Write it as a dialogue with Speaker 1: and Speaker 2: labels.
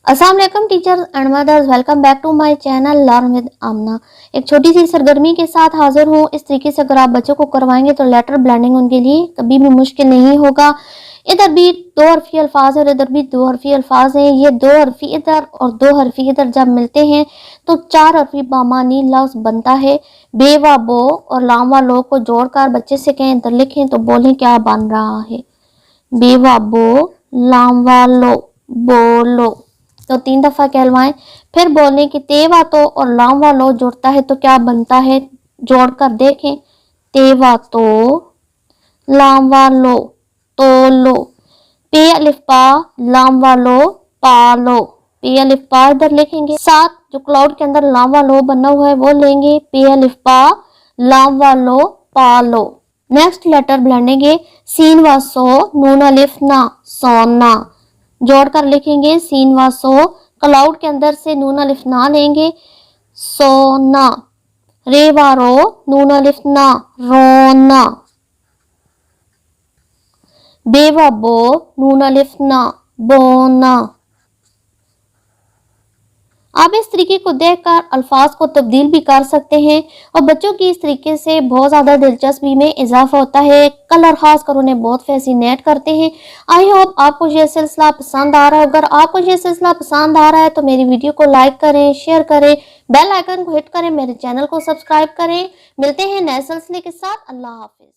Speaker 1: अस्सलाम वालेकुम teachers and mothers, welcome back to my channel learn with Aamna. एक छोटी सी सरगर्मी के साथ हाजिर हूँ। इस तरीके से अगर आप बच्चों को करवाएंगे तो लेटर ब्लेंडिंग उनके लिए कभी भी मुश्किल नहीं होगा। इधर भी दो हरफी अल्फाज है और इधर भी दो हरफी अल्फाज हैं। ये दो हरफी इधर और दो हरफी इधर जब मिलते हैं तो चार हरफी बामानी लफ्ज बनता है। बे व बो और लाम व लो को जोड़कर बच्चे से कहें इधर लिखें तो बोलें क्या बन रहा है। बे व बो, लाम व लो, बोलो। तो 3 दफा कहलवाएं, फिर बोलने की तेवा तो और लाम व लो जुड़ता है तो क्या बनता है, जोड़कर देखें। तेवा तो, लाम व लो, तो लो। पे अलिफ पा, लाम व लो, पालो। पे अलिफ पा इधर लिखेंगे, साथ जो क्लाउड के अंदर लाम व लो बना हुआ है वो लेंगे। पे अलिफ पा, लाम व लो, पालो। नेक्स्ट लेटर ब्लेंडेंगे, सीन व सो, नून अलिफ ना, सोना। जोड़कर लिखेंगे सीन व सो, क्लाउड के अंदर से नून अलिफ ना लेंगे, सोना। रे व रो, नून अलिफ ना, रोना। बे व बो, नून अलिफ ना, बोना। आप इस तरीके को देखकर अल्फाज को तब्दील भी कर सकते हैं और बच्चों की इस तरीके से बहुत ज़्यादा दिलचस्पी में इजाफा होता है। कलर खास कर उन्हें बहुत फैसिनेट करते हैं। आई होप आपको ये सिलसिला पसंद आ रहा है। अगर आपको ये सिलसिला पसंद आ रहा है तो मेरी वीडियो को लाइक करें, शेयर करें, बेल आइकन को हिट करें, मेरे चैनल को सब्सक्राइब करें। मिलते हैं नए सिलसिले के साथ। अल्लाह हाफिज।